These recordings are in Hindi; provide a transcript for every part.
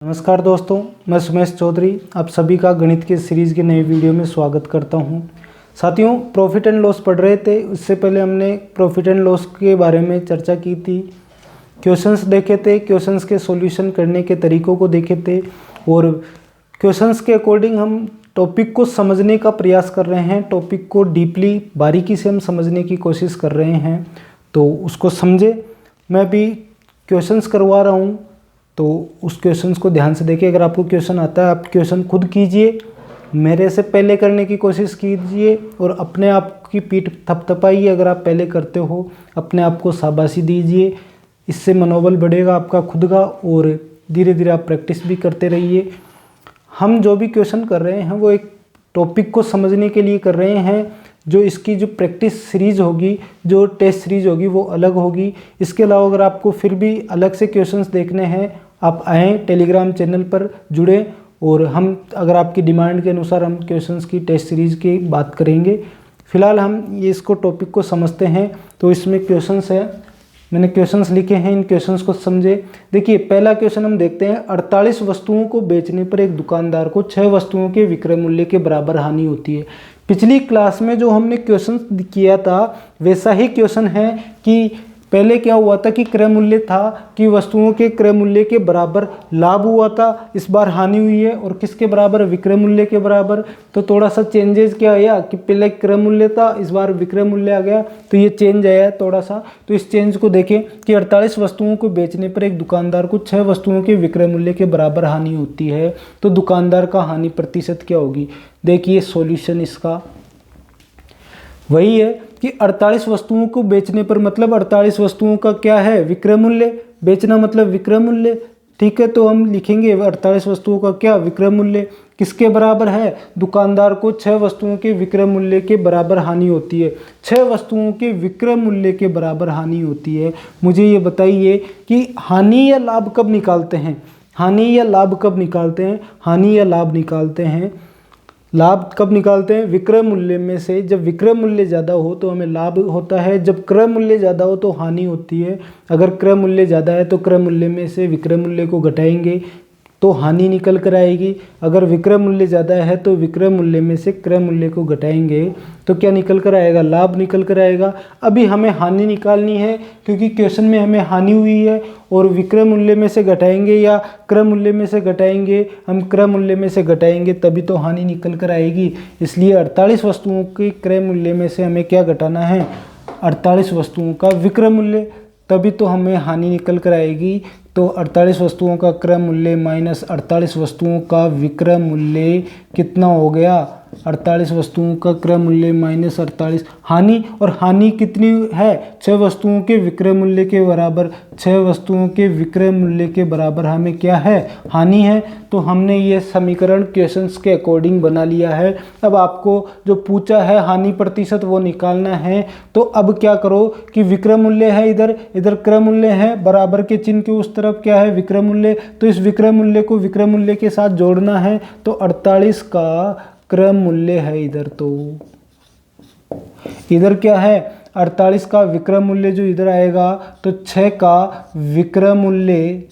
नमस्कार दोस्तों, मैं सुमेश चौधरी आप सभी का गणित के सीरीज़ के नए वीडियो में स्वागत करता हूं। साथियों, प्रॉफिट एंड लॉस पढ़ रहे थे। उससे पहले हमने प्रॉफिट एंड लॉस के बारे में चर्चा की थी, क्वेश्चंस देखे थे, क्वेश्चंस के सॉल्यूशन करने के तरीकों को देखे थे और क्वेश्चंस के अकॉर्डिंग हम टॉपिक को समझने का प्रयास कर रहे हैं। टॉपिक को डीपली बारीकी से हम समझने की कोशिश कर रहे हैं, तो उसको समझे। मैं भी क्वेश्चंस करवा रहा हूँ, तो उस क्वेश्चंस को ध्यान से देखिए। अगर आपको क्वेश्चन आता है, आप क्वेश्चन खुद कीजिए, मेरे से पहले करने की कोशिश कीजिए और अपने आप की पीठ थपथपाइए। अगर आप पहले करते हो, अपने आप को शाबाशी दीजिए, इससे मनोबल बढ़ेगा आपका खुद का और धीरे धीरे आप प्रैक्टिस भी करते रहिए। हम जो भी क्वेश्चन कर रहे हैं वो एक टॉपिक को समझने के लिए कर रहे हैं। जो इसकी जो प्रैक्टिस सीरीज़ होगी, जो टेस्ट सीरीज़ होगी, वो अलग होगी। इसके अलावा अगर आपको फिर भी अलग से क्वेश्चंस देखने हैं, आप आएँ टेलीग्राम चैनल पर जुड़े और हम अगर आपकी डिमांड के अनुसार हम क्वेश्चंस की टेस्ट सीरीज़ की बात करेंगे। फ़िलहाल हम ये इसको टॉपिक को समझते हैं। तो इसमें क्वेश्चंस है, मैंने क्वेश्चंस लिखे हैं, इन क्वेश्चंस को समझे। देखिए, पहला क्वेश्चन हम देखते हैं। 48 वस्तुओं को बेचने पर एक दुकानदार को 6 वस्तुओं के विक्रय मूल्य के बराबर हानि होती है। पिछली क्लास में जो हमने क्वेश्चन किया था वैसा ही क्वेश्चन है कि पहले क्या हुआ था कि क्रय मूल्य था कि वस्तुओं के क्रय मूल्य के बराबर लाभ हुआ था, इस बार हानि हुई है और किसके बराबर, विक्रय मूल्य के बराबर। तो थोड़ा सा चेंजेस क्या आया कि पहले क्रय मूल्य था, इस बार विक्रय मूल्य आ गया, तो ये चेंज आया थोड़ा सा। तो इस चेंज को देखें कि 48 वस्तुओं को बेचने पर एक दुकानदार को 6 वस्तुओं के विक्रय मूल्य के बराबर हानि होती है, तो दुकानदार का हानि प्रतिशत क्या होगी। देखिए सॉल्यूशन इसका वही है कि 48 वस्तुओं को बेचने पर, मतलब 48 वस्तुओं का क्या है, विक्रय मूल्य। बेचना मतलब विक्रय मूल्य, ठीक है। तो हम लिखेंगे 48 वस्तुओं का क्या, विक्रय मूल्य किसके बराबर है, दुकानदार को 6 वस्तुओं के विक्रय मूल्य के बराबर हानि होती है। 6 वस्तुओं के विक्रय मूल्य के बराबर हानि होती है। मुझे ये बताइए कि हानि या लाभ कब निकालते हैं, हानि या लाभ कब निकालते हैं, हानि या लाभ निकालते हैं। लाभ कब निकालते हैं, विक्रय मूल्य में से। जब विक्रय मूल्य ज़्यादा हो तो हमें लाभ होता है, जब क्रय मूल्य ज़्यादा हो तो हानि होती है। अगर क्रय मूल्य ज़्यादा है तो क्रय मूल्य में से विक्रय मूल्य को घटाएंगे तो हानि निकल कर आएगी। अगर विक्रय मूल्य ज़्यादा है तो विक्रय मूल्य में से क्रय मूल्य को घटाएंगे तो क्या निकल कर आएगा, लाभ निकल कर आएगा। अभी हमें हानि निकालनी है क्योंकि क्वेश्चन में हमें हानि हुई है और विक्रय मूल्य में से घटाएंगे या क्रय मूल्य में से घटाएंगे, हम क्रय मूल्य में से घटाएंगे तभी तो हानि निकल कर आएगी। इसलिए 48 वस्तुओं के क्रय मूल्य में से हमें क्या घटाना है, 48 वस्तुओं का विक्रय मूल्य, तभी तो हमें हानि निकल कर आएगी। तो 48 वस्तुओं का क्रय मूल्य माइनस 48 वस्तुओं का विक्रय मूल्य कितना हो गया, 48 वस्तुओं का क्रय मूल्य माइनस 48 हानि। और हानि कितनी है, 6 वस्तुओं के विक्रय मूल्य के बराबर। 6 वस्तुओं के विक्रय मूल्य के बराबर हमें क्या है, हानि है। तो हमने ये समीकरण क्वेश्चंस के अकॉर्डिंग बना लिया है। अब आपको जो पूछा है हानि प्रतिशत वो निकालना है। तो अब क्या करो कि विक्रय मूल्य है इधर, इधर क्रय मूल्य है, बराबर के चिन्ह के उस तरफ क्या है, विक्रय मूल्य। तो इस विक्रय मूल्य को विक्रय मूल्य के साथ जोड़ना है। तो 48 का क्रय मूल्य है इधर, तो इधर क्या है, 48 का विक्रय मूल्य जो इधर आएगा, तो 6 का विक्रय मूल्य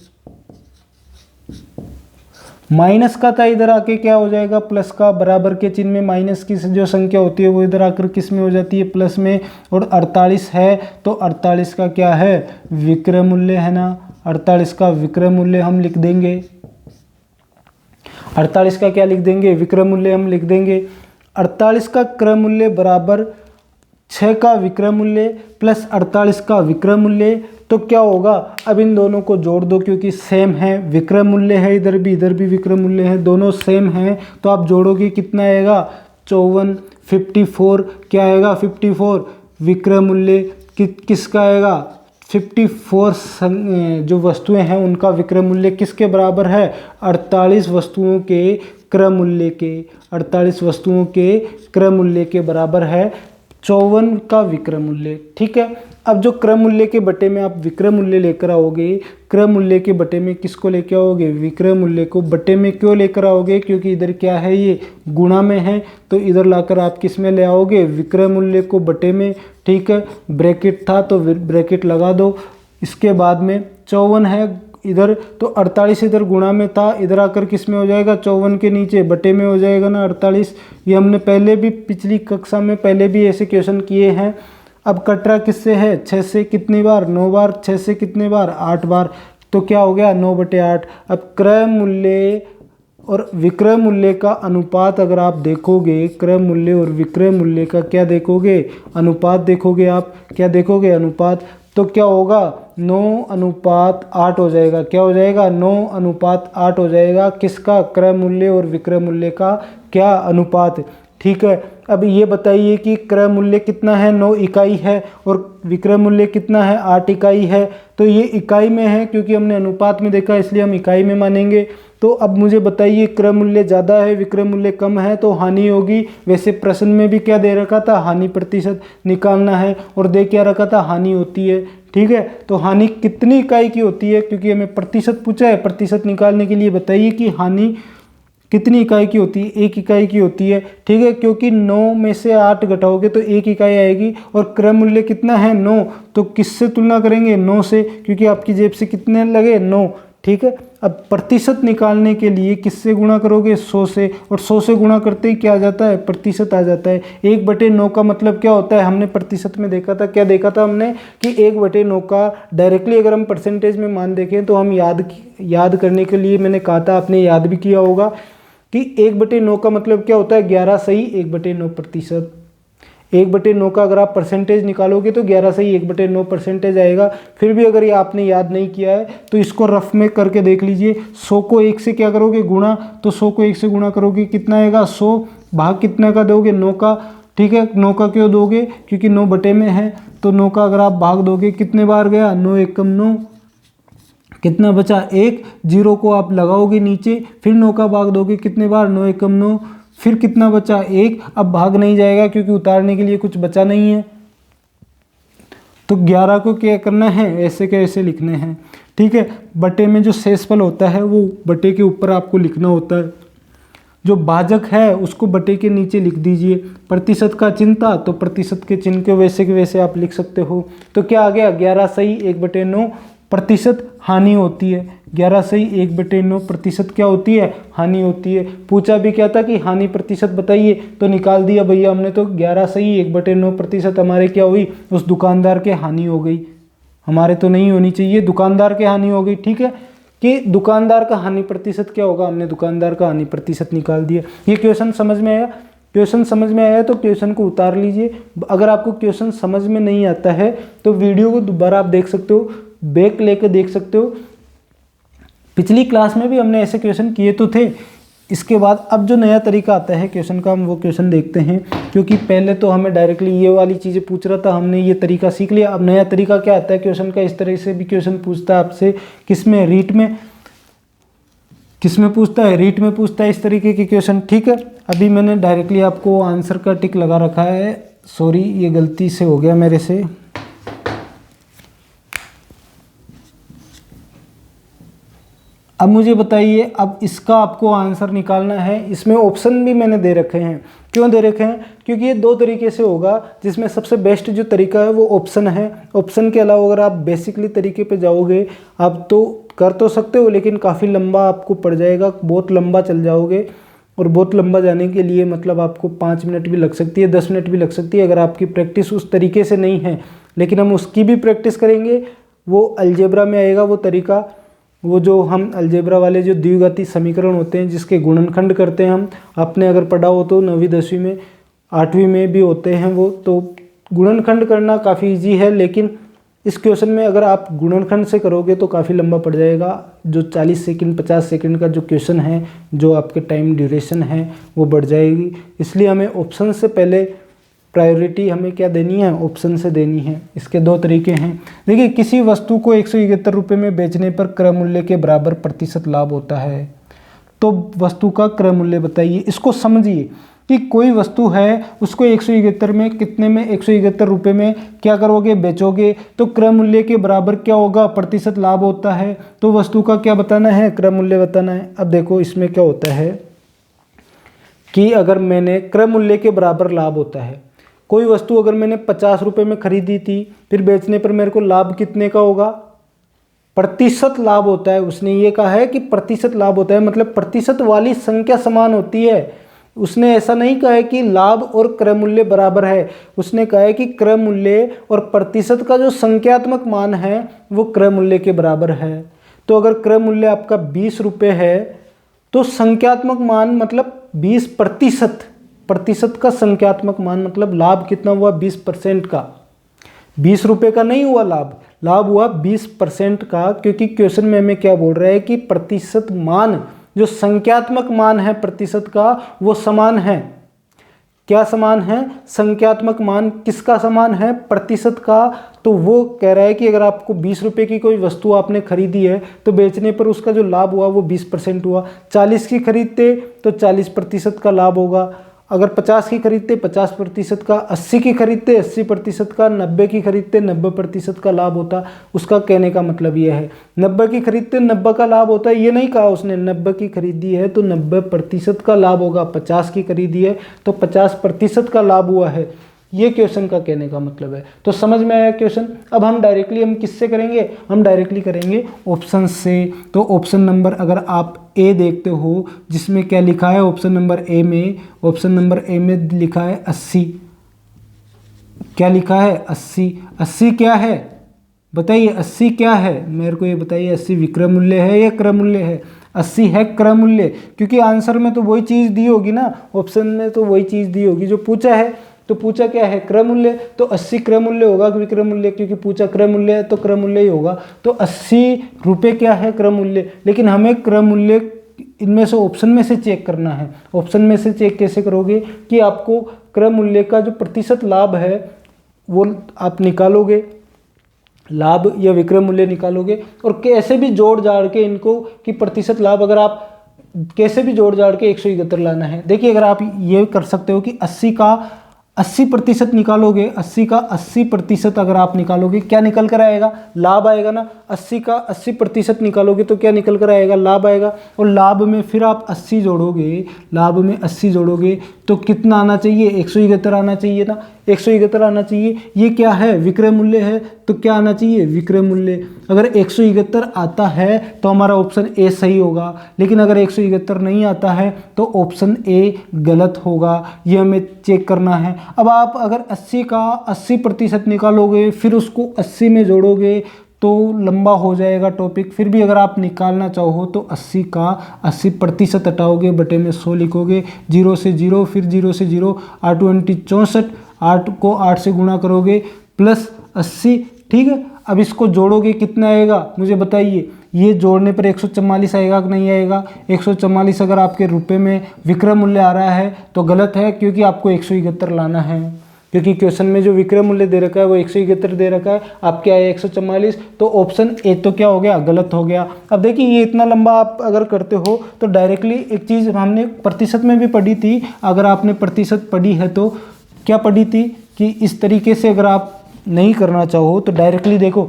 माइनस का था, इधर आके क्या हो जाएगा, प्लस का। बराबर के चिन्ह में माइनस की जो संख्या होती है वो इधर आकर किस में हो जाती है, प्लस में। और 48 है तो 48 का क्या है, विक्रय मूल्य है ना। 48 का विक्रय मूल्य हम लिख देंगे, 48 का क्या लिख देंगे, विक्रय मूल्य हम लिख देंगे। 48 का क्रय मूल्य बराबर 6 का विक्रय मूल्य प्लस 48 का विक्रय मूल्य। तो क्या होगा, अब इन दोनों को जोड़ दो क्योंकि सेम है, विक्रय मूल्य है इधर भी विक्रय मूल्य है, दोनों सेम हैं। तो आप जोड़ोगे कितना आएगा, 54, 54 क्या आएगा, 54 विक्रय मूल्य किसका आएगा, 54 जो वस्तुएं हैं उनका विक्रय मूल्य किसके बराबर है, 48 वस्तुओं के क्रय मूल्य के, 48 वस्तुओं के क्रय मूल्य के बराबर है 54 का विक्रय मूल्य। ठीक है। अब जो क्रय मूल्य के बटे में आप विक्रय मूल्य लेकर आओगे, क्रय मूल्य के बटे में किसको लेकर आओगे, विक्रय मूल्य को। बटे में क्यों लेकर आओगे, क्योंकि इधर क्या है, ये गुणा में है, तो इधर लाकर आप किस में ले आओगे, विक्रय मूल्य को बटे में। ठीक है, ब्रैकेट था तो ब्रैकेट लगा दो। इसके बाद में 54 है, इधर तो 48 इधर गुणा में था, इधर आकर किस में हो जाएगा 54 के नीचे बटे में हो जाएगा ना 48। ये हमने पहले भी पिछली कक्षा में पहले भी ऐसे क्वेश्चन किए हैं। अब कट रहा किससे है 6 से कितनी बार 9 बार, 6 से कितने बार 8 बार, तो क्या हो गया 9/8। अब क्रय मूल्य और विक्रय मूल्य का अनुपात अगर आप देखोगे, क्रय मूल्य और विक्रय मूल्य का क्या देखोगे अनुपात देखोगे, आप क्या देखोगे अनुपात, तो क्या होगा 9:8 हो जाएगा। क्या हो जाएगा 9:8 हो जाएगा, किसका क्रय मूल्य और विक्रय मूल्य का क्या अनुपात। ठीक है, अब ये बताइए कि क्रय मूल्य कितना है 9 इकाई है और विक्रय मूल्य कितना है 8 इकाई है, तो ये इकाई में है क्योंकि हमने अनुपात में देखा इसलिए हम इकाई में मानेंगे। तो अब मुझे बताइए क्रय मूल्य ज़्यादा है विक्रय मूल्य कम है तो हानि होगी। वैसे प्रश्न में भी क्या दे रखा था हानि प्रतिशत निकालना है और दे क्या रखा था हानि होती है। ठीक है, तो हानि कितनी इकाई की होती है, क्योंकि हमें प्रतिशत पूछा है, प्रतिशत निकालने के लिए बताइए कि हानि कितनी इकाई की होती है, 1 इकाई की होती है। ठीक है, क्योंकि 9 में से 8 घटाओगे तो 1 इकाई आएगी और क्रय मूल्य कितना है 9, तो किससे तुलना करेंगे 9 से, क्योंकि आपकी जेब से कितने लगे 9। ठीक है, अब प्रतिशत निकालने के लिए किससे गुणा करोगे 100 से, और 100 से गुणा करते ही क्या आ जाता है प्रतिशत आ जाता है। 1/9 का मतलब क्या होता है, हमने प्रतिशत में देखा था, क्या देखा था हमने कि 1/9 का डायरेक्टली अगर हम परसेंटेज में मान देखें तो हम याद करने के लिए मैंने कहा था, आपने याद भी किया होगा कि 1/9 का मतलब क्या होता है 11 सही 1/9 प्रतिशत। 1/9 का अगर आप परसेंटेज निकालोगे तो 11 सही 1/9 परसेंटेज आएगा। फिर भी अगर ये आपने याद नहीं किया है तो इसको रफ में करके देख लीजिए। 100 को 1 से क्या करोगे गुणा, तो 100 को 1 से गुणा करोगे कितना आएगा 100, भाग कितना का दोगे 9 का। ठीक है, 9 का क्यों दोगे, क्योंकि 9 बटे में है, तो 9 का अगर आप भाग दोगे कितने बार गया 9 एकम 9, कितना बचा 1, 0 को आप लगाओगे नीचे, फिर 9 का भाग दोगे कितने बार 9 एकम 9, फिर कितना बचा 1। अब भाग नहीं जाएगा क्योंकि उतारने के लिए कुछ बचा नहीं है, तो 11 को क्या करना है ऐसे के ऐसे लिखने हैं। ठीक है, बटे में जो शेषफल होता है वो बटे के ऊपर आपको लिखना होता है, जो भाजक है उसको बटे के नीचे लिख दीजिए। प्रतिशत का चिन्ह था तो प्रतिशत के चिन्ह के वैसे के वैसे आप लिख सकते हो। तो क्या आ गया 11 सही 1/9 प्रतिशत हानि होती है। 11 सही 1/9 प्रतिशत क्या होती है हानि होती है। पूछा भी क्या था कि हानि प्रतिशत बताइए, तो निकाल दिया भैया हमने, तो 11 सही 1/9 प्रतिशत हमारे क्या हुई उस दुकानदार के हानि हो गई, हमारे तो नहीं होनी चाहिए, दुकानदार के हानि हो गई। ठीक है, कि दुकानदार का हानि प्रतिशत क्या होगा, हमने दुकानदार का हानि प्रतिशत निकाल दिया। ये क्वेश्चन समझ में आया, क्वेश्चन समझ में आया तो क्वेश्चन को उतार लीजिए। अगर आपको क्वेश्चन समझ में नहीं आता है तो वीडियो को दोबारा आप देख सकते हो, बैक लेकर देख सकते हो। पिछली क्लास में भी हमने ऐसे क्वेश्चन किए तो थे। इसके बाद अब जो नया तरीका आता है क्वेश्चन का, हम वो क्वेश्चन देखते हैं, क्योंकि पहले तो हमें डायरेक्टली ये वाली चीज़ें पूछ रहा था, हमने ये तरीका सीख लिया। अब नया तरीका क्या आता है क्वेश्चन का, इस तरह से भी क्वेश्चन पूछता है आपसे, किसमें रीट में, किसमें पूछता है रीट में पूछता है इस तरीके के क्वेश्चन। ठीक है, अभी मैंने डायरेक्टली आपको आंसर का टिक लगा रखा है, सॉरी ये गलती से हो गया मेरे से। अब मुझे बताइए, अब इसका आपको आंसर निकालना है। इसमें ऑप्शन भी मैंने दे रखे हैं, क्यों दे रखे हैं, क्योंकि ये 2 तरीके से होगा, जिसमें सबसे बेस्ट जो तरीका है वो ऑप्शन है। ऑप्शन के अलावा अगर आप बेसिकली तरीके पे जाओगे आप तो कर तो सकते हो, लेकिन काफ़ी लंबा आपको पड़ जाएगा, बहुत लंबा चल जाओगे, और बहुत लंबा जाने के लिए मतलब आपको 5 मिनट भी लग सकती है, 10 मिनट भी लग सकती है अगर आपकी प्रैक्टिस उस तरीके से नहीं है। लेकिन हम उसकी भी प्रैक्टिस करेंगे, वो अलजेब्रा में आएगा वो तरीका, वो जो हम अलजेब्रा वाले जो द्विघाती समीकरण होते हैं जिसके गुणनखंड करते हैं हम, आपने अगर पढ़ा हो तो 9वीं 10वीं में 8वीं में भी होते हैं वो, तो गुणनखंड करना काफ़ी इजी है। लेकिन इस क्वेश्चन में अगर आप गुणनखंड से करोगे तो काफ़ी लंबा पड़ जाएगा। जो 40 सेकंड 50 सेकंड का जो क्वेश्चन है, जो आपके टाइम ड्यूरेशन है वो बढ़ जाएगी। इसलिए हमें ऑप्शन से पहले प्रायोरिटी हमें क्या देनी है, ऑप्शन से देनी है। इसके 2 तरीके हैं। देखिए, किसी वस्तु को 171 रुपये में बेचने पर क्रय मूल्य के बराबर प्रतिशत लाभ होता है, तो वस्तु का क्रय मूल्य बताइए। इसको समझिए कि कोई वस्तु है उसको 171 में कितने में 171 रुपये में क्या करोगे बेचोगे, तो क्रय मूल्य के बराबर क्या होगा प्रतिशत लाभ होता है। तो वस्तु का क्या बताना है क्रय मूल्य बताना है। अब देखो इसमें क्या होता है कि अगर मैंने क्रय मूल्य के बराबर लाभ होता है, कोई वस्तु अगर मैंने 50 रुपये में खरीदी थी, फिर बेचने पर मेरे को लाभ कितने का होगा, प्रतिशत लाभ होता है। उसने ये कहा है कि प्रतिशत लाभ होता है, मतलब प्रतिशत वाली संख्या समान होती है। उसने ऐसा नहीं कहा है कि लाभ और क्रय मूल्य बराबर है। उसने कहा है कि क्रय मूल्य और प्रतिशत का जो संख्यात्मक मान है वो क्रय मूल्य के बराबर है। तो अगर क्रय मूल्य आपका 20 रुपये है तो संख्यात्मक मान मतलब 20%, प्रतिशत का संख्यात्मक मान मतलब लाभ कितना हुआ 20% का। 20 रुपये का नहीं हुआ लाभ, लाभ हुआ 20% का, क्योंकि क्वेश्चन में हमें क्या बोल रहा है कि प्रतिशत मान, जो संख्यात्मक मान है प्रतिशत का, वो समान है। क्या समान है? संख्यात्मक मान किसका समान है? प्रतिशत का। तो वो कह रहा है कि अगर आपको 20 रुपये की कोई वस्तु आपने खरीदी है तो बेचने पर उसका जो लाभ हुआ वो 20% हुआ। 40 की खरीदते तो 40% का लाभ होगा। अगर 50 की खरीदते 50% का, 80 की खरीदते 80% का, 90 की खरीदते 90% का लाभ होता। उसका कहने का मतलब यह है 90 की खरीदते 90 का लाभ होता है, ये नहीं कहा उसने। 90 की खरीदी है तो 90% का लाभ होगा, 50 की खरीदी है तो 50% का लाभ हुआ है। ये क्वेश्चन का कहने का मतलब है। तो समझ में आया क्वेश्चन। अब हम किससे करेंगे? हम डायरेक्टली करेंगे ऑप्शन से। तो ऑप्शन नंबर अगर आप ए देखते हो, जिसमें क्या लिखा है ऑप्शन नंबर ए में, ऑप्शन नंबर ए में लिखा है 80। क्या लिखा है? 80। 80 क्या है बताइए? 80 क्या है मेरे को ये बताइए। 80 विक्रय मूल्य है या क्रय मूल्य है? 80 है क्रय मूल्य, क्योंकि आंसर में तो वही चीज़ दी होगी ना, ऑप्शन में तो वही चीज़ दी होगी जो पूछा है। तो पूछा क्या है? क्रय मूल्य, तो 80 क्रय मूल्य होगा कि विक्रय मूल्य, क्योंकि पूछा क्रय मूल्य है तो क्रय मूल्य ही होगा। तो 80 रुपये क्या है? क्रय मूल्य। लेकिन हमें क्रय मूल्य इनमें से ऑप्शन में से चेक करना है। ऑप्शन में से चेक कैसे करोगे कि आपको क्रय मूल्य का जो प्रतिशत लाभ है वो आप निकालोगे, लाभ या विक्रय मूल्य निकालोगे, और कैसे भी जोड़ जाड़ के इनको कि प्रतिशत लाभ अगर आप कैसे भी जोड़ जाड़ के 171 लाना है। देखिए अगर आप ये कर सकते हो कि 80 का 80% निकालोगे, 80 का 80% अगर आप निकालोगे क्या निकल कर आएगा? लाभ आएगा ना। 80 का 80% निकालोगे तो क्या निकल कर आएगा? लाभ आएगा। और लाभ में फिर आप 80 जोड़ोगे, लाभ में 80 जोड़ोगे तो कितना आना चाहिए? 171 आना चाहिए ना। 171 आना चाहिए। ये क्या है? विक्रय मूल्य है, तो क्या आना चाहिए? विक्रय मूल्य। अगर 171 आता है तो हमारा ऑप्शन ए सही होगा, लेकिन अगर 171 नहीं आता है तो ऑप्शन ए गलत होगा। ये हमें चेक करना है। अब आप अगर 80 का 80% निकालोगे फिर उसको 80 में जोड़ोगे तो लंबा हो जाएगा टॉपिक। फिर भी अगर आप निकालना चाहो तो 80 का 80% हटाओगे, बटे में 100 लिखोगे, 0 से 0, फिर 0 से 0, 8 20 64, 8 को 8 से गुणा करोगे प्लस 80। ठीक है, अब इसको जोड़ोगे कितना आएगा मुझे बताइए। ये जोड़ने पर 144 आएगा कि नहीं आएगा? 144 अगर आपके रुपए में विक्रय मूल्य आ रहा है तो गलत है, क्योंकि आपको 171 लाना है, क्योंकि क्वेश्चन में जो विक्रय मूल्य दे रखा है वो 171 दे रखा है, आपके आए 144। तो ऑप्शन ए तो क्या हो गया? गलत हो गया। अब देखिए ये इतना लंबा आप अगर करते हो तो डायरेक्टली एक चीज़ हमने प्रतिशत में भी पढ़ी थी, अगर आपने प्रतिशत पढ़ी है तो क्या पढ़ी थी कि इस तरीके से अगर आप नहीं करना चाहो तो डायरेक्टली देखो,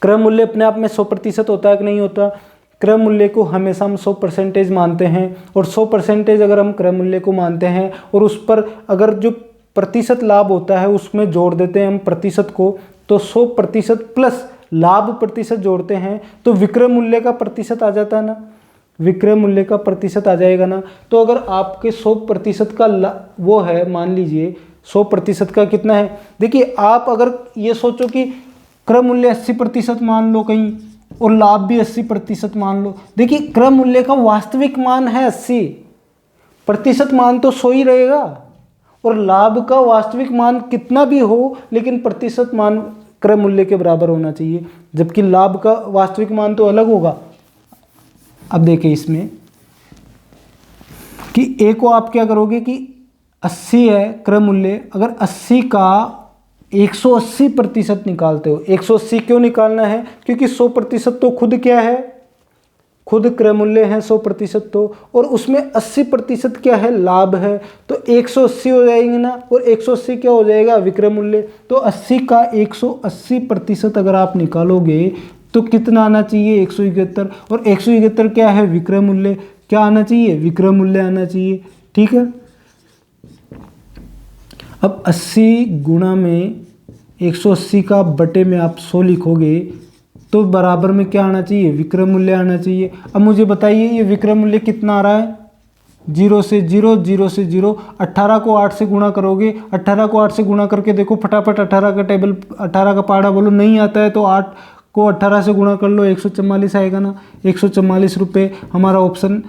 क्रय मूल्य अपने आप में 100% होता है कि नहीं होता? क्रय मूल्य को हमेशा हम 100% मानते हैं, और 100% अगर हम क्रय मूल्य को मानते हैं और उस पर अगर जो प्रतिशत लाभ होता है उसमें जोड़ देते हैं हम प्रतिशत को, तो 100% प्लस लाभ प्रतिशत जोड़ते हैं तो विक्रय मूल्य का प्रतिशत आ जाता है ना, विक्रय मूल्य का प्रतिशत आ जाएगा ना। तो अगर आपके 100% का वो है, मान लीजिए 100% का कितना है, देखिए आप अगर ये सोचो कि क्रय मूल्य 80% मान लो कहीं और लाभ भी 80% मान लो, देखिए क्रय मूल्य का वास्तविक मान है 80, प्रतिशत मान तो 100 ही रहेगा, और लाभ का वास्तविक मान कितना भी हो लेकिन प्रतिशत मान क्रय मूल्य के बराबर होना चाहिए, जबकि लाभ का वास्तविक मान तो अलग होगा। अब देखिए इसमें कि ए को आप क्या करोगे कि 80 है क्रय मूल्य, अगर 80 का 180% निकालते हो, 180 क्यों निकालना है? क्योंकि 100% तो खुद क्या है? खुद क्रय मूल्य है 100% तो, और उसमें 80% क्या है? लाभ है, तो 180 हो जाएंगे ना, और 180 क्या हो जाएगा? विक्रय मूल्य। तो 80 का 180% अगर आप निकालोगे तो कितना आना चाहिए? 171, और 171 क्या है? विक्रय मूल्य। क्या आना चाहिए? विक्रय मूल्य आना चाहिए। ठीक है, अब 80 गुणा में 180 का बटे में आप 100 लिखोगे तो बराबर में क्या आना चाहिए, विक्रम मूल्य आना चाहिए। अब मुझे बताइए ये विक्रम मूल्य कितना आ रहा है, 0 से 0, 0 से 0। 18 को 8 से गुणा करोगे, 18 को 8 से गुणा करके देखो फटाफट 18 का टेबल, 18 का पहाड़ा बोलो, नहीं आता है तो 8 को 18 से गुणा कर लो, 144 आएगा ना। 144 रुपये हमारा ऑप्शन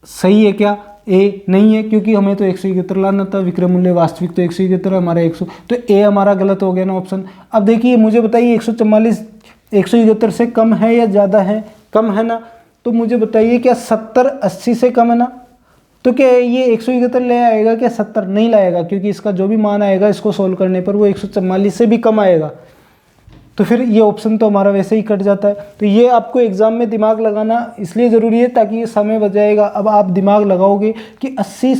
सही है क्या, ए नहीं है, क्योंकि हमें तो 171 लाना था, विक्रम मूल्य वास्तविक तो 171 है, हमारा 100, तो ए हमारा गलत हो गया ना ऑप्शन। अब देखिए मुझे बताइए 144 171 से कम है या ज़्यादा है, कम है ना, तो मुझे बताइए क्या 70 80 से कम है ना, तो क्या ये 171 ले आएगा क्या, 70 नहीं लाएगा, क्योंकि इसका जो भी मान आएगा इसको सोल्व करने पर वो 144 से भी कम आएगा, तो फिर ये ऑप्शन तो हमारा वैसे ही कट जाता है। तो ये आपको एग्जाम में दिमाग लगाना इसलिए ज़रूरी है ताकि ये समय बच जाएगा। अब आप दिमाग लगाओगे कि 80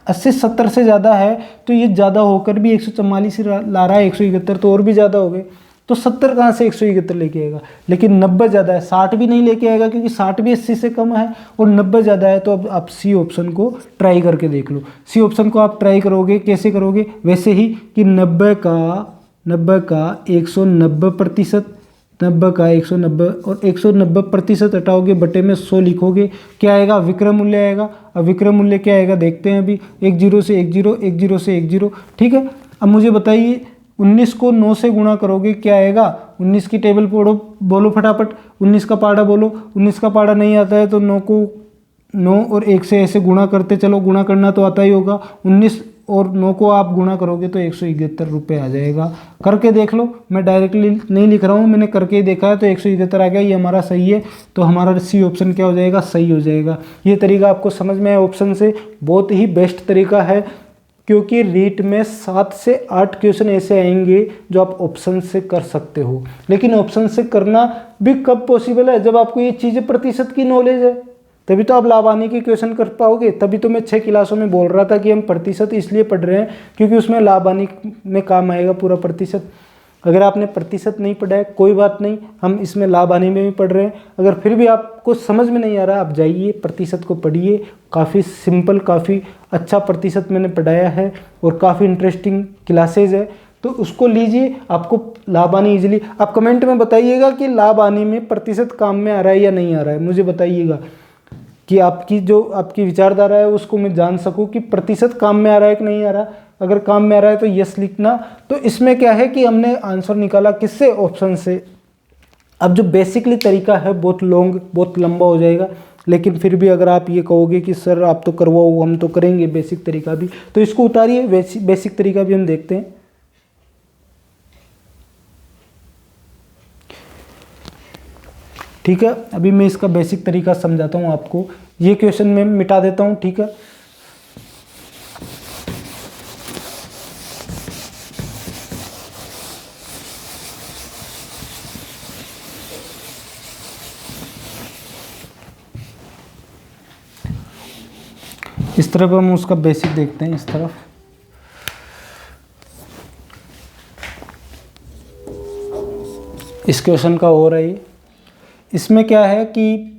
70 से ज़्यादा है तो ये ज़्यादा होकर भी 144 ला रहा है, 171 तो और भी ज़्यादा हो गए, तो 70 कहाँ से 171 लेके आएगा, लेकिन 90 ज़्यादा है, 60 भी नहीं लेके आएगा क्योंकि 60 भी 80 से कम है और 90 ज़्यादा है। तो अब आप सी ऑप्शन को ट्राई करके देख लो। सी ऑप्शन को आप ट्राई करोगे, कैसे करोगे, वैसे ही कि 90 का 190%, 90 का 190 और 190% हटाओगे, बटे में 100 लिखोगे, क्या आएगा, विक्रम मूल्य आएगा। अब विक्रम मूल्य क्या आएगा देखते हैं अभी, 1 0 से 1 0, 1 0 से 1 0, ठीक है। अब मुझे बताइए 19 को 9 से गुणा करोगे क्या आएगा, 19 की टेबल पढ़ो, बोलो फटाफट, 19 का पहाड़ा बोलो, 19 का पहाड़ा नहीं आता है तो 9 को 9 और 1 से ऐसे गुणा करते चलो, गुणा करना तो आता ही होगा, 19 और 9 को आप गुणा करोगे तो 171 रुपये आ जाएगा। करके देख लो, मैं डायरेक्टली नहीं लिख रहा हूँ, मैंने करके ही देखा है तो 171 आ गया, ये हमारा सही है, तो हमारा सी ऑप्शन क्या हो जाएगा, सही हो जाएगा। ये तरीका आपको समझ में आया ऑप्शन से, बहुत ही बेस्ट तरीका है, क्योंकि रीट में 7 से 8 क्वेश्चन ऐसे आएंगे जो आप ऑप्शन से कर सकते हो, लेकिन ऑप्शन से करना भी कब पॉसिबल है, जब आपको ये चीज़ें प्रतिशत की नॉलेज है, तभी तो आप लाभानी के क्वेश्चन कर पाओगे। तभी तो मैं 6 क्लासों में बोल रहा था कि हम प्रतिशत इसलिए पढ़ रहे हैं क्योंकि उसमें लाभानी में काम आएगा पूरा प्रतिशत। अगर आपने प्रतिशत नहीं पढ़ा है कोई बात नहीं, हम इसमें लाभानी में भी पढ़ रहे हैं। अगर फिर भी आपको समझ में नहीं आ रहा, आप जाइए प्रतिशत को पढ़िए, काफ़ी सिंपल, काफ़ी अच्छा प्रतिशत मैंने पढ़ाया है और काफ़ी इंटरेस्टिंग क्लासेज है, तो उसको लीजिए, आपको लाभानी इजीली। आप कमेंट में बताइएगा कि लाभानी में प्रतिशत काम में आ रहा है या नहीं आ रहा है, मुझे बताइएगा कि आपकी विचारधारा है उसको मैं जान सकूं कि प्रतिशत काम में आ रहा है कि नहीं आ रहा। अगर काम में आ रहा है तो यस लिखना। तो इसमें क्या है कि हमने आंसर निकाला किससे, ऑप्शन से। अब जो बेसिकली तरीका है बहुत लॉन्ग, बहुत लंबा हो जाएगा, लेकिन फिर भी अगर आप ये कहोगे कि सर आप तो करवाओ, हम तो करेंगे बेसिक तरीका भी, तो इसको उतारिए, बेसिक तरीका भी हम देखते हैं। ठीक है, अभी मैं इसका बेसिक तरीका समझाता हूँ आपको। ये क्वेश्चन मैं मिटा देता हूँ, ठीक है। इस तरफ हम उसका बेसिक देखते हैं, इस तरफ। इस क्वेश्चन का हो रहा है, इसमें क्या है कि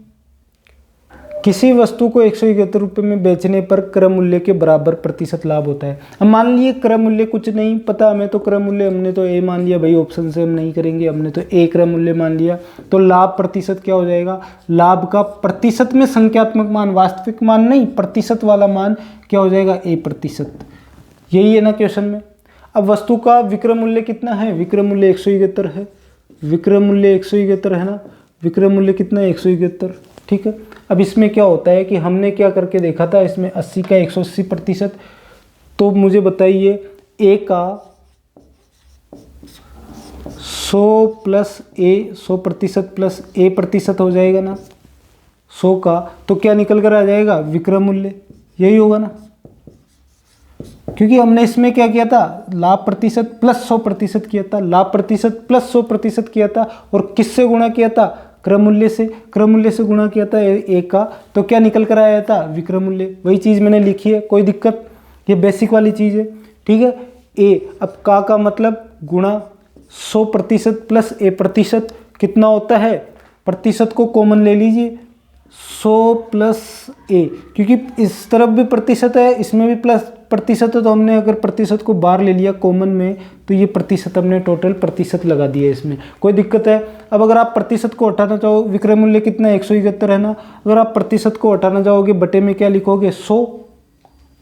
किसी वस्तु को 171 रुपये में बेचने पर क्रय मूल्य के बराबर प्रतिशत लाभ होता है। अब मान लिए क्रय मूल्य कुछ नहीं पता हमें, तो क्रय मूल्य हमने तो ए मान लिया भाई, ऑप्शन से हम नहीं करेंगे, हमने तो ए क्रय मूल्य मान लिया। तो लाभ प्रतिशत क्या हो जाएगा, लाभ का प्रतिशत में संख्यात्मक मान, वास्तविक मान नहीं, प्रतिशत वाला मान क्या हो जाएगा, ए प्रतिशत। यही है ना क्वेश्चन में। अब वस्तु का विक्रय मूल्य कितना है, विक्रय मूल्य 171 है, विक्रय मूल्य 171 है ना, विक्रय मूल्य कितना है, 171, ठीक है। अब इसमें क्या होता है कि हमने क्या करके देखा था, इसमें 80 का 180%, तो मुझे बताइए ए का 100 प्लस ए, 100% प्लस ए प्रतिशत हो जाएगा ना 100 का, तो क्या निकल कर आ जाएगा, विक्रय मूल्य, यही होगा ना, क्योंकि हमने इसमें क्या किया था, लाभ प्रतिशत प्लस 100% किया था, लाभ प्रतिशत प्लस 100% किया था, और किससे गुणा किया था, क्रय मूल्य से, क्रय मूल्य से गुणा किया था ए का, तो क्या निकल कर आया था, विक्रय मूल्य। वही चीज़ मैंने लिखी है, कोई दिक्कत, ये बेसिक वाली चीज़ है, ठीक है। ए, अब का मतलब गुणा 100% प्लस ए प्रतिशत कितना होता है, प्रतिशत को कॉमन ले लीजिए, 100 प्लस ए, क्योंकि इस तरफ भी प्रतिशत है, इसमें भी प्लस प्रतिशत है, तो हमने अगर प्रतिशत को बाहर ले लिया कॉमन में तो ये प्रतिशत हमने टोटल प्रतिशत लगा दिया इसमें, कोई दिक्कत है। अब अगर आप प्रतिशत को हटाना चाहो, विक्रय मूल्य कितना 171 है ना, अगर आप प्रतिशत को हटाना चाहोगे बटे में क्या लिखोगे 100,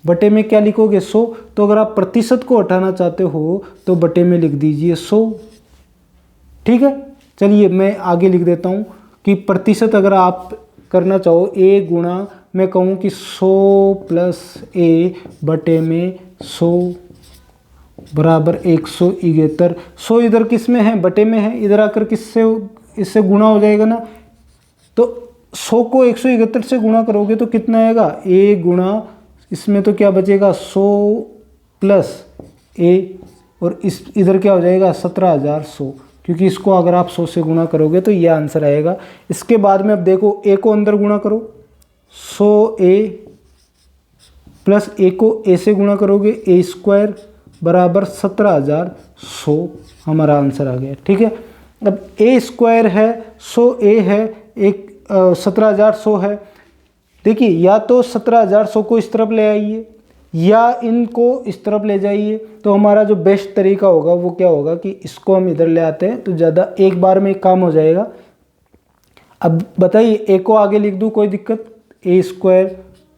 बटे में क्या लिखोगे 100, तो अगर आप प्रतिशत को हटाना चाहते हो तो बटे में लिख दीजिए 100, ठीक है। चलिए मैं आगे लिख देता हूँ कि प्रतिशत अगर आप करना चाहो ए गुणा, मैं कहूँ कि 100 प्लस ए बटे में 100 बराबर 171। 100 इधर किस में है, बटे में है, इधर आकर किससे इससे गुणा हो जाएगा ना, तो 100 को 171 से गुणा करोगे तो कितना आएगा, ए गुणा, इसमें तो क्या बचेगा 100 प्लस ए, और इस इधर क्या हो जाएगा 17,100, क्योंकि इसको अगर आप 100 से गुणा करोगे तो ये आंसर आएगा। इसके बाद में अब देखो ए को अंदर गुणा करो, 100 ए प्लस ए को ए से गुणा करोगे, ए स्क्वायर बराबर 17,100, हमारा आंसर आ गया, ठीक है। अब ए स्क्वायर है, 100 ए है, एक 17,100 है। देखिए या तो 17,100 को इस तरफ ले आइए या इनको इस तरफ ले जाइए, तो हमारा जो बेस्ट तरीका होगा वो क्या होगा कि इसको हम इधर ले आते हैं तो ज़्यादा एक बार में काम हो जाएगा। अब बताइए ए को आगे लिख दूँ, कोई दिक्कत, ए स्क्वायर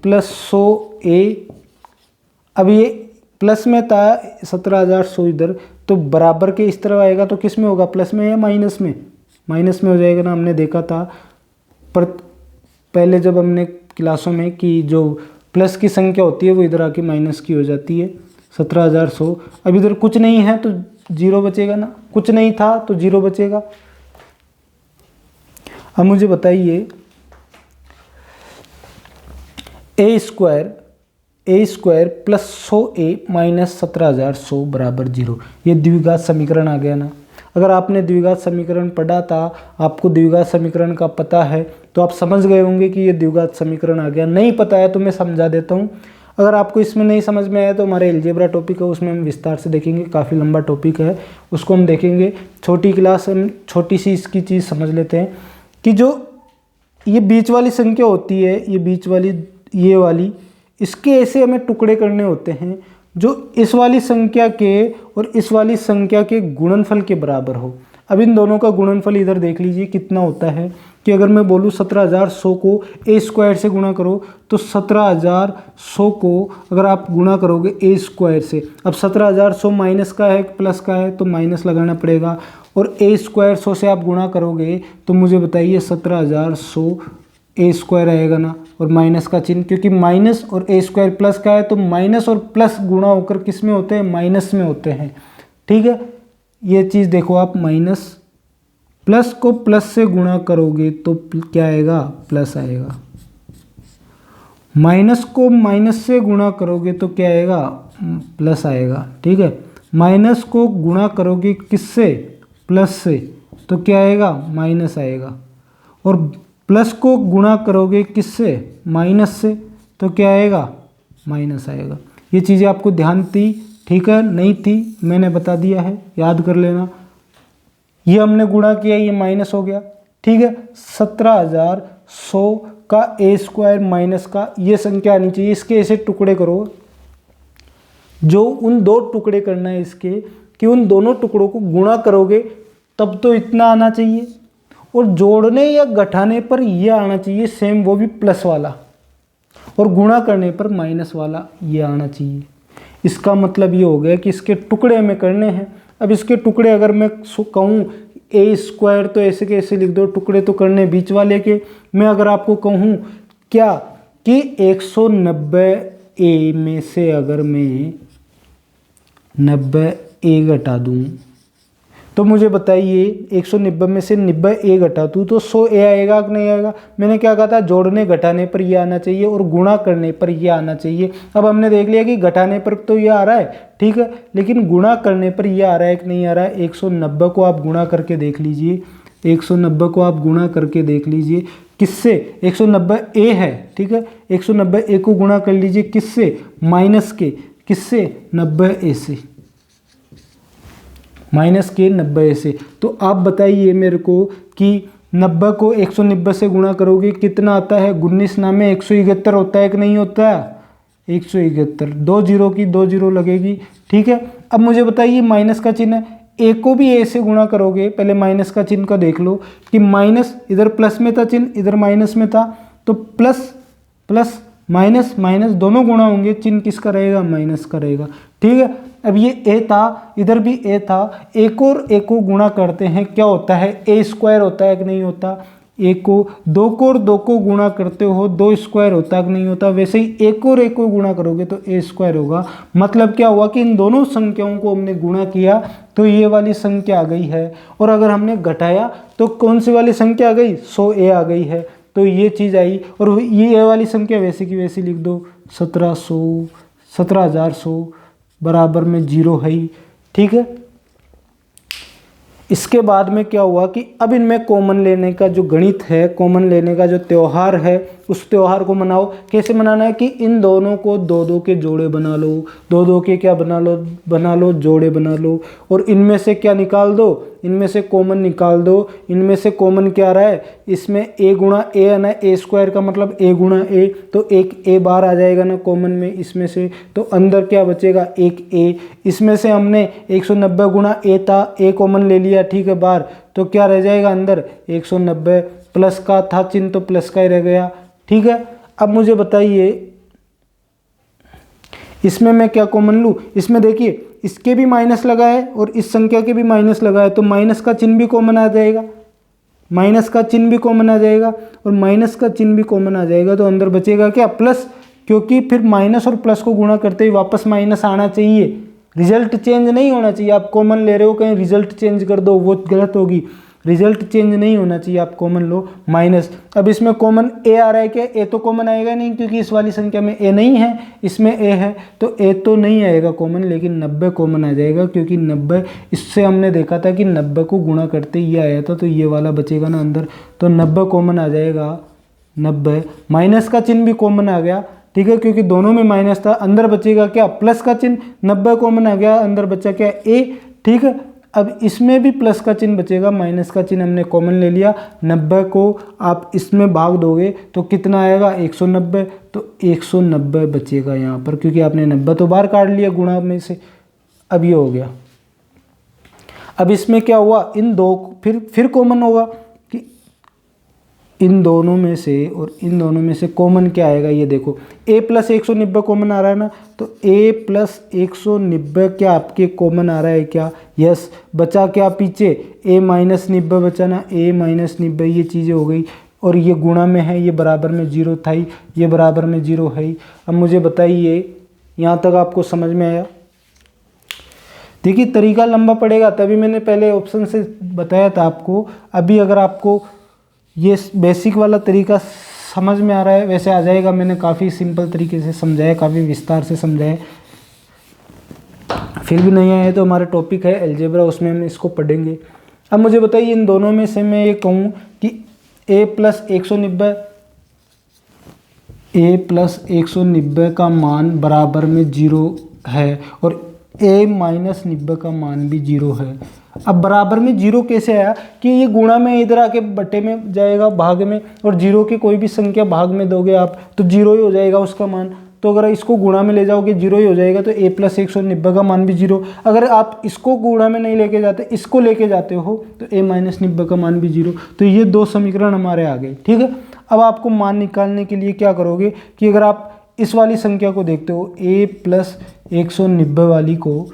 प्लस 100 ए, अब ये प्लस में था 17,100 इधर, तो बराबर के इस तरफ आएगा तो किस में होगा, प्लस में या माइनस में, माइनस में हो जाएगा ना, हमने देखा था पर पहले जब हमने क्लासों में कि जो प्लस की संख्या होती है वो इधर आके माइनस की हो जाती है। 17,100, अब इधर कुछ नहीं है तो जीरो बचेगा ना, कुछ नहीं था तो जीरो बचेगा। अब मुझे बताइए ए स्क्वायर प्लस 100 ए माइनस 17,100 बराबर 0, ये द्विघात समीकरण आ गया ना। अगर आपने द्विघात समीकरण पढ़ा था, आपको द्विघात समीकरण का पता है, तो आप समझ गए होंगे कि ये द्विघात समीकरण आ गया। नहीं पता है तो मैं समझा देता हूँ। अगर आपको इसमें नहीं समझ में आया तो हमारे अलजेब्रा टॉपिक है, उसमें हम विस्तार से देखेंगे, काफ़ी लंबा टॉपिक है, उसको हम देखेंगे। छोटी क्लास हम छोटी सी इसकी चीज़ समझ लेते हैं कि जो ये बीच वाली संख्या होती है, ये बीच वाली, ये वाली, इसके ऐसे हमें टुकड़े करने होते हैं जो इस वाली संख्या के और इस वाली संख्या के गुणनफल के बराबर हो। अब इन दोनों का गुणनफल इधर देख लीजिए कितना होता है कि अगर मैं बोलूँ 17,100 को ए स्क्वायर से गुणा करो, तो 17,100 को अगर आप गुणा करोगे ए स्क्वायर से, अब 17,100 माइनस का है प्लस का है तो माइनस लगाना पड़ेगा, और ए स्क्वायर 100 से आप गुणा करोगे तो मुझे बताइए 17,100 ए स्क्वायर आएगा ना, और माइनस का चिन्ह, क्योंकि माइनस और ए स्क्वायर प्लस का है तो माइनस और प्लस गुणा होकर किस में होते हैं, माइनस में होते हैं, ठीक है। ये चीज़ देखो आप, माइनस प्लस को प्लस से गुणा करोगे तो क्या आएगा, प्लस आएगा, माइनस को माइनस से गुणा करोगे तो क्या आएगा, प्लस आएगा, ठीक है। माइनस को गुणा करोगे किससे, प्लस से, तो क्या आएगा, माइनस आएगा, और प्लस को गुणा करोगे किससे, माइनस से, तो क्या आएगा, माइनस आएगा। ये चीज़ें आपको ध्यान थी, ठीक है, नहीं थी मैंने बता दिया है, याद कर लेना। ये हमने गुणा किया, ये माइनस हो गया, ठीक है। 17,100 का ए स्क्वायर माइनस का ये संख्या आनी चाहिए, इसके ऐसे टुकड़े करो, जो उन दो टुकड़े करना है इसके, कि उन दोनों टुकड़ों को गुणा करोगे तब तो इतना आना चाहिए, और जोड़ने या घटाने पर यह आना चाहिए सेम, वो भी प्लस वाला, और गुणा करने पर माइनस वाला ये आना चाहिए। इसका मतलब ये हो गया कि इसके टुकड़े हमें करने हैं। अब इसके टुकड़े अगर मैं कहूँ ए स्क्वायर तो ऐसे के ऐसे लिख दो, टुकड़े तो करने बीच वाले के। मैं अगर आपको कहूँ क्या कि 190 ए में से अगर मैं 90 ए घटा दूँ तो मुझे बताइए 190 में से 90 ए घटा दूँ तो 100 ए आएगा कि नहीं आएगा। मैंने क्या कहा था, जोड़ने घटाने पर ये आना चाहिए और गुणा करने पर ये आना चाहिए। अब हमने देख लिया कि घटाने पर तो ये आ रहा है, ठीक है, लेकिन गुणा करने पर ये आ रहा है कि नहीं आ रहा है। 190 को आप गुणा करके देख लीजिए, 190 को आप गुणा करके देख लीजिए किससे, 190 ए है, ठीक है, 190 ए को गुणा कर लीजिए किससे, माइनस के, किससे, 90 ए से, माइनस के 90 से। तो आप बताइए मेरे को कि 90 को 190 से गुणा करोगे कितना आता है 19 नामे 171 होता है कि नहीं होता है 171, 2 जीरो की 2 जीरो लगेगी। ठीक है, अब मुझे बताइए माइनस का चिन्ह है, ए को भी ए से गुणा करोगे, पहले माइनस का चिन्ह का देख लो कि माइनस इधर प्लस में था चिन्ह, इधर माइनस में था, तो प्लस प्लस माइनस माइनस दोनों गुणा होंगे, चिन्ह किसका रहेगा माइनस का रहेगा। ठीक है, अब ये ए था, इधर भी ए था, एक और ए को गुणा करते हैं क्या होता है ए स्क्वायर होता है कि नहीं होता, एक को दो को और दो को गुणा करते हो 2 स्क्वायर होता है कि नहीं होता, वैसे ही एक और एक को गुणा करोगे तो ए स्क्वायर होगा। मतलब क्या हुआ कि इन दोनों संख्याओं को हमने गुणा किया तो ये वाली संख्या आ गई है, और अगर हमने घटाया तो कौन सी वाली संख्या आ गई 100a आ गई है, तो ये चीज़ आई। और ये ए वाली संख्या वैसे की वैसी लिख दो 17,100 बराबर में 0 है ही। ठीक है, इसके बाद में क्या हुआ कि अब इनमें कॉमन लेने का जो गणित है, कॉमन लेने का जो त्यौहार है, उस त्यौहार को मनाओ। कैसे मनाना है कि इन दोनों को 2-2 के जोड़े बना लो, 2-2 के क्या बना लो जोड़े बना लो, और इनमें से क्या निकाल दो, इनमें से कॉमन निकाल दो। इनमें से कॉमन क्या रहा है, इसमें a गुणा ए है ना, ए स्क्वायर का मतलब a गुणा ए, तो एक a बार आ जाएगा ना कॉमन में इसमें से, तो अंदर क्या बचेगा एक a। इसमें से हमने 190 गुणा a था, a कॉमन ले लिया, ठीक है बार, तो क्या रह जाएगा अंदर 190, प्लस का था चिन्ह तो प्लस का ही रह गया। ठीक है, अब मुझे बताइए इसमें मैं क्या कॉमन लूँ, इसमें देखिए इसके भी माइनस लगा है और इस संख्या के भी माइनस लगा है, तो माइनस का चिन्ह भी कॉमन आ जाएगा, माइनस का चिन्ह भी कॉमन आ जाएगा, और माइनस का चिन्ह भी कॉमन आ जाएगा, तो अंदर बचेगा क्या प्लस, क्योंकि फिर माइनस और प्लस को गुणा करते ही वापस माइनस आना चाहिए, रिजल्ट चेंज नहीं होना चाहिए। आप कॉमन ले रहे हो कहीं रिजल्ट चेंज कर दो वो गलत होगी, रिजल्ट चेंज नहीं होना चाहिए, आप कॉमन लो माइनस। अब इसमें कॉमन ए आ रहा है क्या, ए तो कॉमन आएगा नहीं क्योंकि इस वाली संख्या में ए नहीं है, इसमें ए है, तो ए तो नहीं आएगा कॉमन, लेकिन 90 कॉमन आ जाएगा, क्योंकि 90 इससे हमने देखा था कि 90 को गुणा करते ये आया था, तो ये वाला बचेगा ना अंदर, तो 90 कॉमन आ जाएगा। 90 माइनस का चिन्ह भी कॉमन आ गया, ठीक है, क्योंकि दोनों में माइनस था, अंदर बचेगा क्या प्लस का चिन्ह, 90 कॉमन आ गया, अंदर बचा क्या ए। ठीक है, अब इसमें भी प्लस का चिन्ह बचेगा, माइनस का चिन्ह हमने कॉमन ले लिया, 90 को आप इसमें भाग दोगे तो कितना आएगा 190, तो 190 बचेगा यहाँ पर, क्योंकि आपने 90 तो बाहर काट लिया गुणा में से। अब ये हो गया, अब इसमें क्या हुआ, इन दो फिर कॉमन होगा कि इन दोनों में से और इन दोनों में से कॉमन क्या आएगा, ये देखो a प्लस 190 कॉमन आ रहा है ना, तो a प्लस 190 क्या आपके कॉमन आ रहा है क्या, यस। बचा क्या पीछे a माइनस 90 बचा ना, a माइनस 90, ये चीज़ें हो गई, और ये गुणा में है, ये बराबर में 0 था ही, ये बराबर में 0 है ही। अब मुझे बताइए यहाँ तक आपको समझ में आया। देखिए तरीका लंबा पड़ेगा, तभी मैंने पहले ऑप्शन से बताया था आपको। अभी अगर आपको ये बेसिक वाला तरीका समझ में आ रहा है, वैसे आ जाएगा, मैंने काफ़ी सिंपल तरीके से समझाया, काफ़ी विस्तार से समझाया। फिर भी नहीं आया तो हमारा टॉपिक है अलजेब्रा, उसमें हम इसको पढ़ेंगे। अब मुझे बताइए इन दोनों में से मैं ये कहूँ कि a प्लस 190 का मान बराबर में 0 है, और a माइनस 90 का मान भी 0 है। अब बराबर में 0 कैसे आया कि ये गुणा में इधर आके बट्टे में जाएगा भाग में, और 0 की कोई भी संख्या भाग में दोगे आप तो 0 ही हो जाएगा उसका मान। तो अगर इसको गुणा में ले जाओगे 0 ही हो जाएगा, तो a प्लस 190 का मान भी 0। अगर आप इसको गुणा में नहीं लेके जाते, इसको लेके जाते हो, तो a माइनस 90 का मान भी 0। तो ये दो समीकरण हमारे आ गए, ठीक है। अब आपको मान निकालने के लिए क्या करोगे कि अगर आप इस वाली संख्या को देखते हो a प्लस 190 वाली को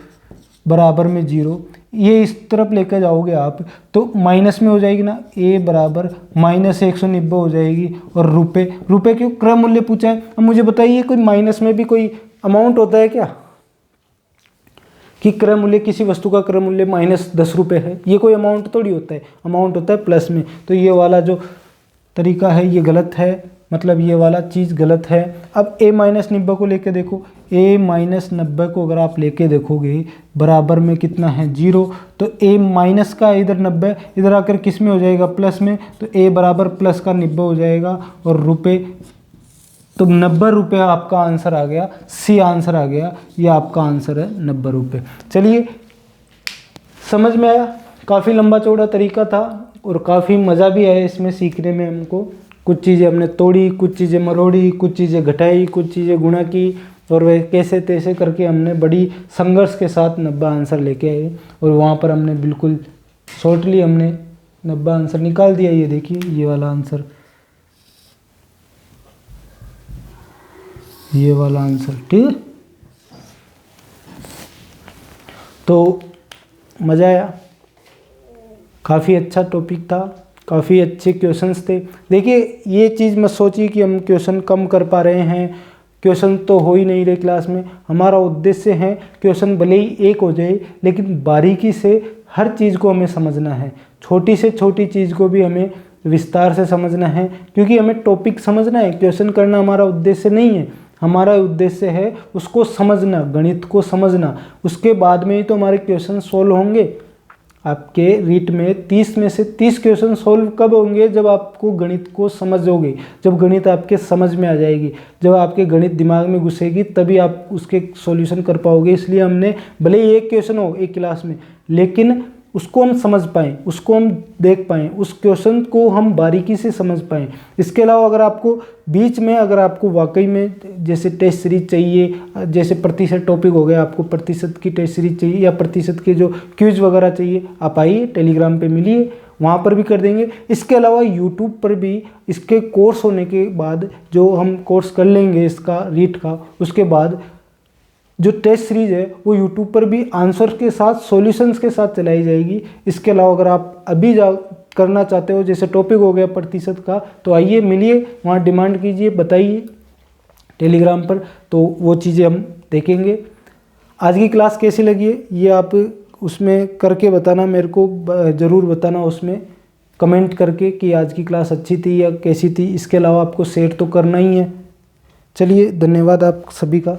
बराबर में 0, ये इस तरफ लेकर जाओगे आप तो माइनस में हो जाएगी ना, a बराबर माइनस 190 हो जाएगी। और रुपए क्यों क्रय मूल्य पूछा है। अब मुझे बताइए कोई माइनस में भी कोई अमाउंट होता है क्या कि क्रय मूल्य, किसी वस्तु का क्रय मूल्य माइनस 10 रुपये है, ये कोई अमाउंट थोड़ी होता है, अमाउंट होता है प्लस में। तो ये वाला जो तरीका है ये गलत है, मतलब ये वाला चीज़ गलत है। अब a माइनस 90 को लेके देखो, a माइनस 90 को अगर आप लेके देखोगे बराबर में कितना है 0, तो a माइनस का इधर 90 इधर आकर किस में हो जाएगा प्लस में, तो a बराबर प्लस का 90 हो जाएगा। और रुपए, तो 90 रुपये आपका आंसर आ गया, सी आंसर आ गया, ये आपका आंसर है 90 रुपये। चलिए समझ में आया, काफ़ी लंबा चौड़ा तरीका था और काफ़ी मज़ा भी आया इसमें सीखने में हमको। कुछ चीज़ें हमने तोड़ी, कुछ चीज़ें मरोड़ी, कुछ चीज़ें घटाई, कुछ चीज़ें गुणा की, और वह कैसे तैसे करके हमने बड़ी संघर्ष के साथ 90 आंसर लेके आए। और वहाँ पर हमने बिल्कुल शॉर्टली हमने 90 आंसर निकाल दिया। ये देखिए ये वाला आंसर, ये वाला आंसर, ठीक है। तो मज़ा आया, काफ़ी अच्छा टॉपिक था, काफ़ी अच्छे क्वेश्चंस थे। देखिए ये चीज़ मत सोचिए कि हम क्वेश्चन कम कर पा रहे हैं, क्वेश्चन तो हो ही नहीं रहे क्लास में। हमारा उद्देश्य है क्वेश्चन भले ही एक हो जाए लेकिन बारीकी से हर चीज़ को हमें समझना है, छोटी से छोटी चीज़ को भी हमें विस्तार से समझना है, क्योंकि हमें टॉपिक समझना है। क्वेश्चन करना हमारा उद्देश्य नहीं है, हमारा उद्देश्य है उसको समझना, गणित को समझना। उसके बाद में ही तो हमारे क्वेश्चन सोल्व होंगे। आपके रीट में 30 में से 30 क्वेश्चन सोल्व कब होंगे? जब आपको गणित को समझोगे, जब गणित आपके समझ में आ जाएगी, जब आपके गणित दिमाग में घुसेगी, तभी आप उसके सॉल्यूशन कर पाओगे। इसलिए हमने भले ही एक क्वेश्चन हो एक क्लास में, लेकिन उसको हम समझ पाएँ, उसको हम देख पाएँ, उस क्वेश्चन को हम बारीकी से समझ पाएँ। इसके अलावा अगर आपको बीच में, अगर आपको वाकई में जैसे टेस्ट सीरीज चाहिए, जैसे प्रतिशत टॉपिक हो गया, आपको प्रतिशत की टेस्ट सीरीज चाहिए या प्रतिशत के जो क्विज वगैरह चाहिए, आप आइए टेलीग्राम पे मिलिए, वहाँ पर भी कर देंगे। इसके अलावा यूट्यूब पर भी इसके कोर्स होने के बाद, जो हम कोर्स कर लेंगे इसका रीट का, उसके बाद जो टेस्ट सीरीज है वो यूट्यूब पर भी आंसर के साथ, सॉल्यूशंस के साथ चलाई जाएगी। इसके अलावा अगर आप अभी करना चाहते हो, जैसे टॉपिक हो गया प्रतिशत का, तो आइए मिलिए, वहाँ डिमांड कीजिए, बताइए टेलीग्राम पर, तो वो चीज़ें हम देखेंगे। आज की क्लास कैसी लगी है ये आप उसमें करके बताना, मेरे को ज़रूर बताना उसमें कमेंट करके कि आज की क्लास अच्छी थी या कैसी थी। इसके अलावा आपको शेयर तो करना ही है। चलिए, धन्यवाद आप सभी का।